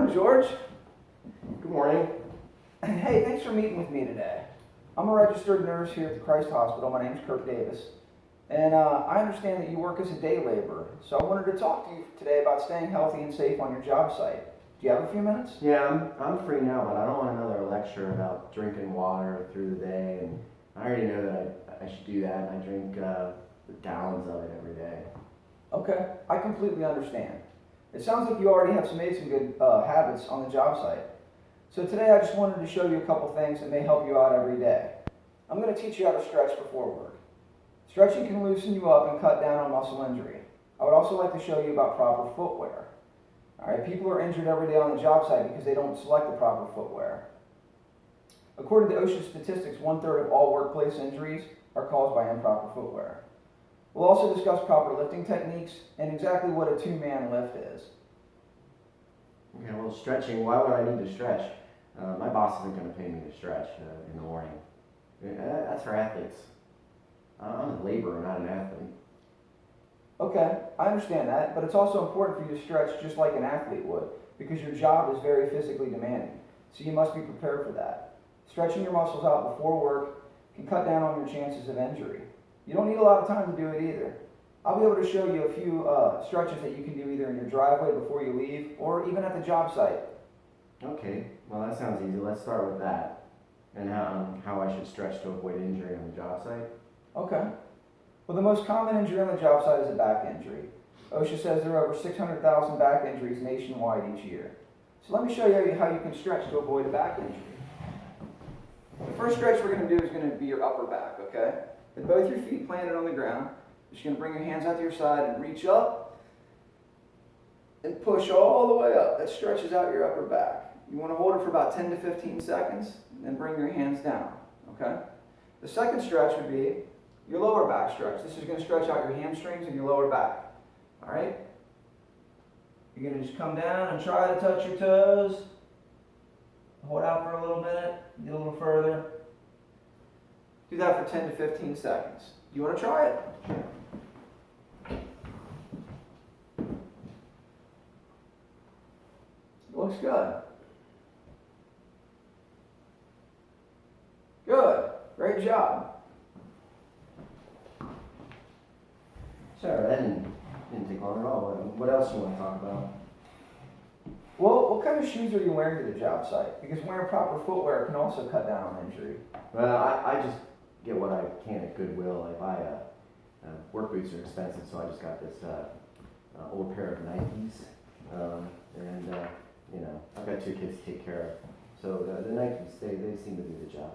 morning, George. Good morning. Hey, thanks for meeting with me today. I'm a registered nurse here at the Christ Hospital. My name is Kirk Davis. And I understand that you work as a day laborer. So I wanted to talk to you today about staying healthy and safe on your job site. Do you have a few minutes? Yeah, I'm free now, but I don't want another lecture about drinking water through the day. And I already know that I should do that. I drink gallons of it every day. Okay, I completely understand. It sounds like you already have made some good habits on the job site. So today I just wanted to show you a couple things that may help you out every day. I'm going to teach you how to stretch before work. Stretching can loosen you up and cut down on muscle injury. I would also like to show you about proper footwear. Alright, people are injured every day on the job site because they don't select the proper footwear. According to OSHA statistics, 1/3 of all workplace injuries are caused by improper footwear. We'll also discuss proper lifting techniques and exactly what a two-man lift is. Okay, well, stretching, why would I need to stretch? My boss isn't going to pay me to stretch in the morning. That's for athletes. I'm a laborer, not an athlete. Okay, I understand that, but it's also important for you to stretch just like an athlete would, because your job is very physically demanding, so you must be prepared for that. Stretching your muscles out before work can cut down on your chances of injury. You don't need a lot of time to do it either. I'll be able to show you a few stretches that you can do either in your driveway before you leave, or even at the job site. Okay, well that sounds easy. Let's start with that. And how I should stretch to avoid injury on the job site. Okay. Well, the most common injury on the job site is a back injury. OSHA says there are over 600,000 back injuries nationwide each year. So let me show you how you can stretch to avoid a back injury. The first stretch we're going to do is going to be your upper back, okay? With both your feet planted on the ground, you're just going to bring your hands out to your side and reach up and push all the way up. That stretches out your upper back. You want to hold it for about 10 to 15 seconds, and then bring your hands down, okay? The second stretch would be your lower back stretch. This is going to stretch out your hamstrings and your lower back. All right? You're going to just come down and try to touch your toes. Hold out for a little minute. Get a little further. Do that for 10 to 15 seconds. You want to try it? Looks good. Good. Great job. Sorry, that didn't take long at all. What else do you want to talk about? Well, what kind of shoes are you wearing to the job site? Because wearing proper footwear can also cut down on injury. Well, I just get what I can at Goodwill. I buy work boots are expensive, so I just got this old pair of Nikes. I've got 2 kids to take care of. So the Nikes, they seem to do the job.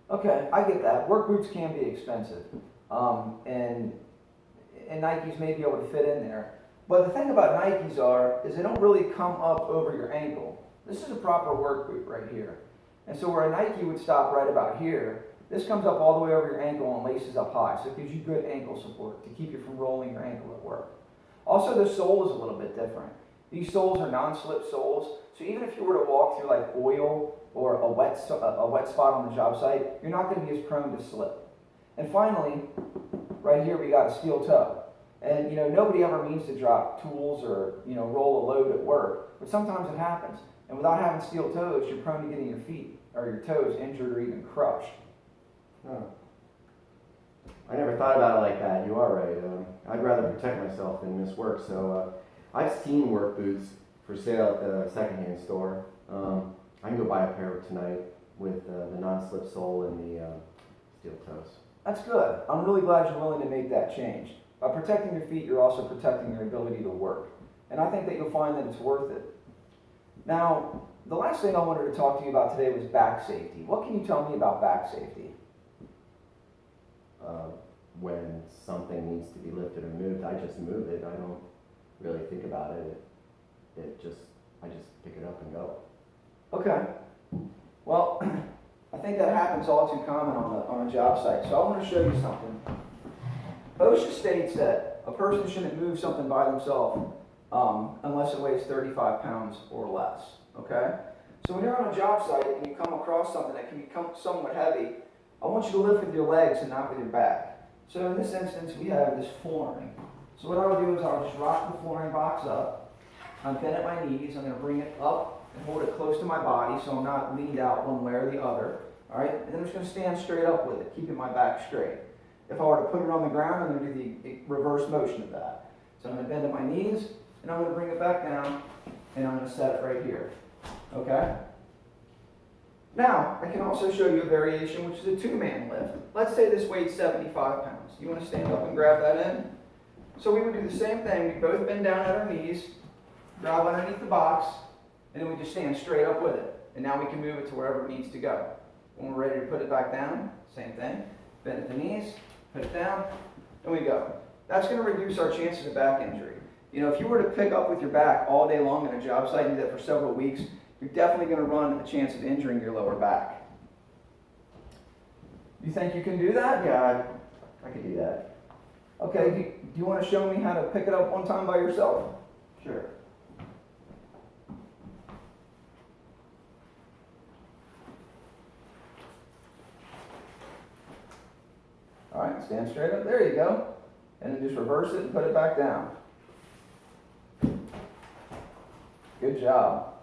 Okay, I get that. Work boots can be expensive. And Nikes may be able to fit in there. But the thing about Nikes is they don't really come up over your ankle. This is a proper work boot right here. And so where a Nike would stop right about here, this comes up all the way over your ankle and laces up high. So it gives you good ankle support to keep you from rolling your ankle at work. Also, the sole is a little bit different. These soles are non-slip soles. So even if you were to walk through like oil or a wet spot on the job site, you're not going to be as prone to slip. And finally, right here we got a steel toe. And nobody ever means to drop tools or roll a load at work, but sometimes it happens. And without having steel toes, you're prone to getting your feet or your toes injured or even crushed. Oh. I never thought about it like that. You are right. I'd rather protect myself than miss work. So I've seen work boots for sale at the secondhand store. I can go buy a pair tonight with the non-slip sole and the steel toes. That's good. I'm really glad you're willing to make that change. By protecting your feet, you're also protecting your ability to work. And I think that you'll find that it's worth it. Now, the last thing I wanted to talk to you about today was back safety. What can you tell me about back safety? When something needs to be lifted or moved, I just move it. I don't really think about it. I just pick it up and go. Okay. Well, I think that happens all too common on a job site. So I want to show you something. OSHA states that a person shouldn't move something by themselves unless it weighs 35 pounds or less, okay? So when you're on a job site and you come across something that can become somewhat heavy, I want you to lift with your legs and not with your back. So in this instance, we have this flooring. So what I would do is I'll just rock the flooring box up. I'm bent at my knees. I'm going to bring it up and hold it close to my body so I'm not leaned out one way or the other. All right, and then I'm just going to stand straight up with it, keeping my back straight. If I were to put it on the ground, I'm going to do the reverse motion of that. So I'm going to bend at my knees, and I'm going to bring it back down, and I'm going to set it right here. Okay? Now, I can also show you a variation, which is a two-man lift. Let's say this weighs 75 pounds. You want to stand up and grab that in? So we would do the same thing. We both bend down at our knees, grab underneath the box, and then we just stand straight up with it. And now we can move it to wherever it needs to go. When we're ready to put it back down, same thing. Bend at the knees, put it down, and we go. That's going to reduce our chances of back injury. You know, if you were to pick up with your back all day long on a job site and do that for several weeks, you're definitely going to run a chance of injuring your lower back. You think you can do that? Yeah, I could do that. Okay, do you want to show me how to pick it up one time by yourself? Sure. All right, stand straight up. There you go. And then just reverse it and put it back down. Good job.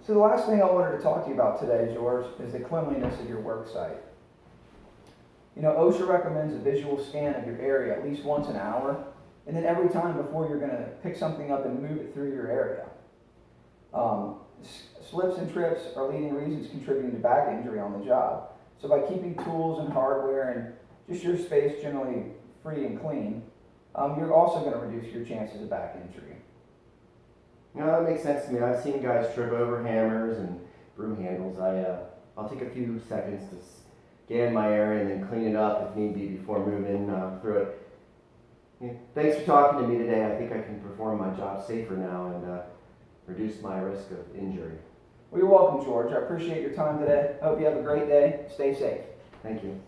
So the last thing I wanted to talk to you about today, George, is the cleanliness of your work site. You know, OSHA recommends a visual scan of your area at least once an hour, and then every time before you're going to pick something up and move it through your area. Slips and trips are leading reasons contributing to back injury on the job. So by keeping tools and hardware and just your space generally free and clean, you're also going to reduce your chances of back injury. No, that makes sense to me. I've seen guys trip over hammers and broom handles. I'll take a few seconds to scan my area and then clean it up if need be before moving through it. Yeah, thanks for talking to me today. I think I can perform my job safer now and reduce my risk of injury. Well, you're welcome, George. I appreciate your time today. I hope you have a great day. Stay safe. Thank you.